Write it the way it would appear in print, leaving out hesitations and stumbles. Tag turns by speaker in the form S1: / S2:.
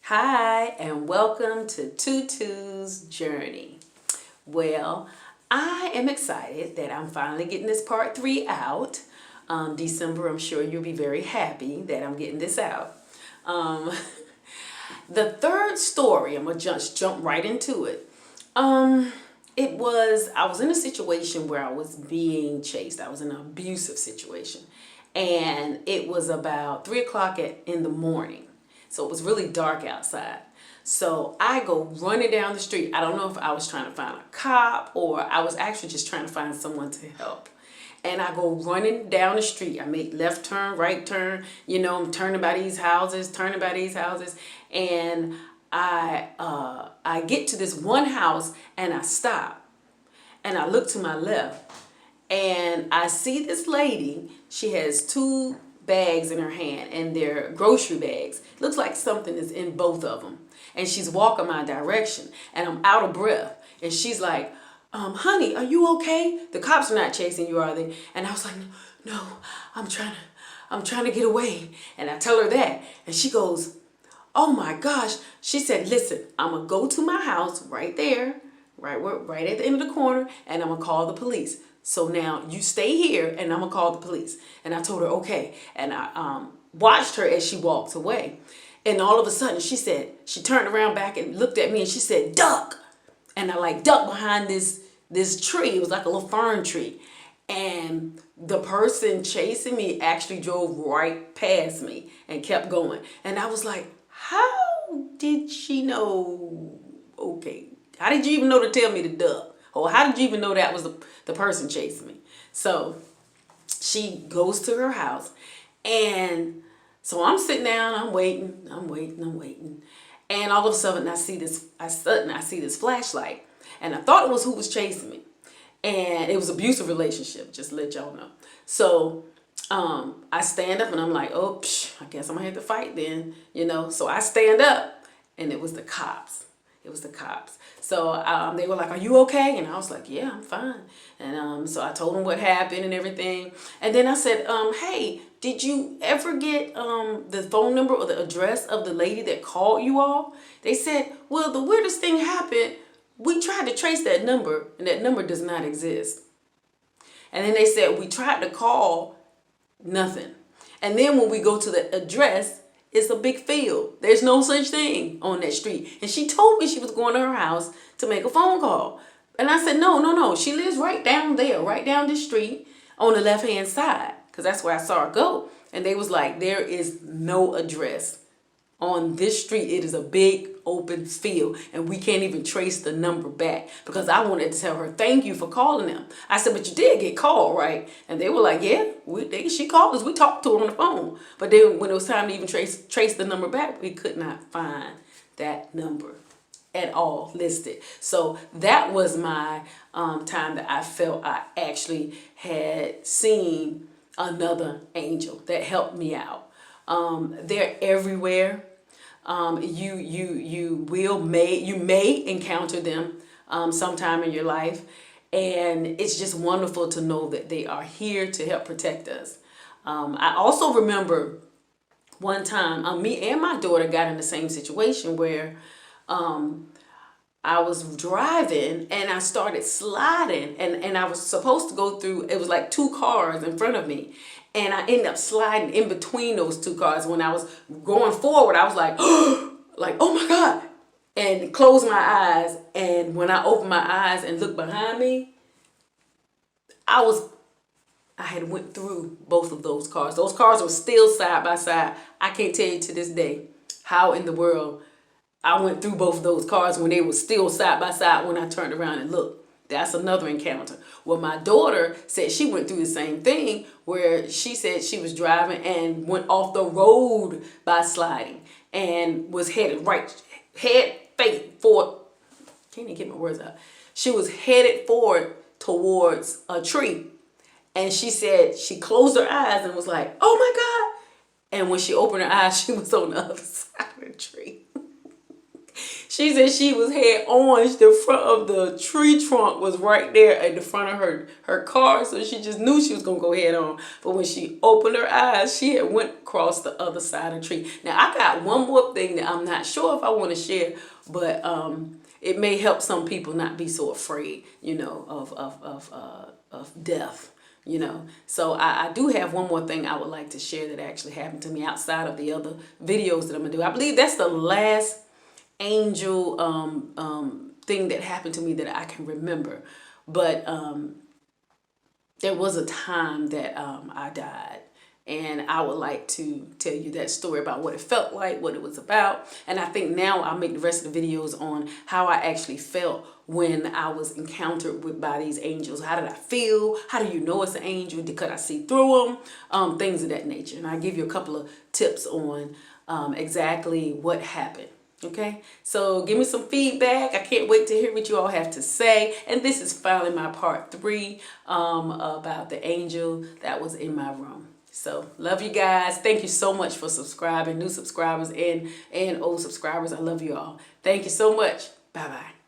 S1: Hi, and welcome to Tutu's Journey. Well, I am excited that I'm finally getting this part 3 out. December, I'm sure you'll be very happy that I'm getting this out. Um, the third story, I'm going to just jump right into it. I was in a situation where I was being chased. I was in an abusive situation. And it was about 3 o'clock in the morning. So it was really dark outside. So I go running down the street. I don't know if I was trying to find a cop or I was actually just trying to find someone to help. And I go running down the street. I make left turn, right turn. I'm turning by these houses, and I get to this one house and I stop and I look to my left and I see this lady. She has two bags in her hand and they're grocery bags. Looks like something is in both of them. And she's walking my direction and I'm out of breath. And she's like, honey, are you okay? The cops are not chasing you, are they? And I was like, no, I'm trying to get away. And I tell her that. And she goes, oh my gosh. She said, listen, I'm going to go to my house right there, right at the end of the corner, and I'm going to call the police. So now you stay here and I'm going to call the police. And I told her, okay. And I watched her as she walked away. And all of a sudden she turned around back and looked at me and she said, duck. And I ducked behind this tree. It was like a little fern tree. And the person chasing me actually drove right past me and kept going. And I was like, how did she know? Okay. How did you even know to tell me to duck? Or how did you even know that was the person chasing me? So she goes to her house. And so I'm sitting down, I'm waiting. And all of a sudden I see this flashlight. And I thought it was who was chasing me. And it was an abusive relationship, just to let y'all know. So I stand up and I'm like, oh, I guess I'm gonna have to fight then, So I stand up and it was the cops. So they were like, are you okay? And I was like, yeah, I'm fine. And so I told them what happened and everything. And then I said, hey, did you ever get the phone number or the address of the lady that called you all? They said, well, the weirdest thing happened. We tried to trace that number and that number does not exist. And then they said, we tried to call, nothing. And then when we go to the address, it's a big field. There's no such thing on that street. And she told me she was going to her house to make a phone call. And I said, no. She lives right down there, right down the street on the left-hand side. Because that's where I saw her go. And they was like, there is no address on this street. It is a big open field and we can't even trace the number back, because I wanted to tell her thank you for calling them. I said, but you did get called, right? And they were like, yeah, she called us. We talked to her on the phone. But then when it was time to even trace the number back, we could not find that number at all listed. So that was my time that I felt I actually had seen another angel that helped me out. They're everywhere. You may encounter them sometime in your life, and it's just wonderful to know that they are here to help protect us. I also remember one time me and my daughter got in the same situation where I was driving and I started sliding and I was supposed to go through, it was like two cars in front of me. And I ended up sliding in between those two cars. When I was going forward, I was like, oh my God, and closed my eyes. And when I opened my eyes and looked behind me, I had went through both of those cars. Those cars were still side by side. I can't tell you to this day how in the world I went through both of those cars when they were still side by side when I turned around and looked. That's another encounter. Well, my daughter said she went through the same thing where she said she was driving and went off the road by sliding and was head face forward. Can't even get my words out. She was headed forward towards a tree. And she said she closed her eyes and was like, oh my God. And when she opened her eyes, she was on the other side of the tree. She said she was head on. The front of the tree trunk was right there at the front of her car, so she just knew she was gonna go head on. But when she opened her eyes, she had went across the other side of the tree. Now I got one more thing that I'm not sure if I want to share, but it may help some people not be so afraid, of death. So I do have one more thing I would like to share that actually happened to me outside of the other videos that I'm gonna do. I believe that's the last angel thing that happened to me that I can remember. But there was a time that I died. And I would like to tell you that story about what it felt like, what it was about. And I think now I'll make the rest of the videos on how I actually felt when I was encountered by these angels. How did I feel? How do you know it's an angel? Could I see through them? Things of that nature. And I'll give you a couple of tips on exactly what happened. Okay, so give me some feedback. I can't wait to hear what you all have to say. And this is finally my part 3 about the angel that was in my room. So love you guys. Thank you so much for subscribing, new subscribers and old subscribers. I love you all. Thank you so much. Bye-bye.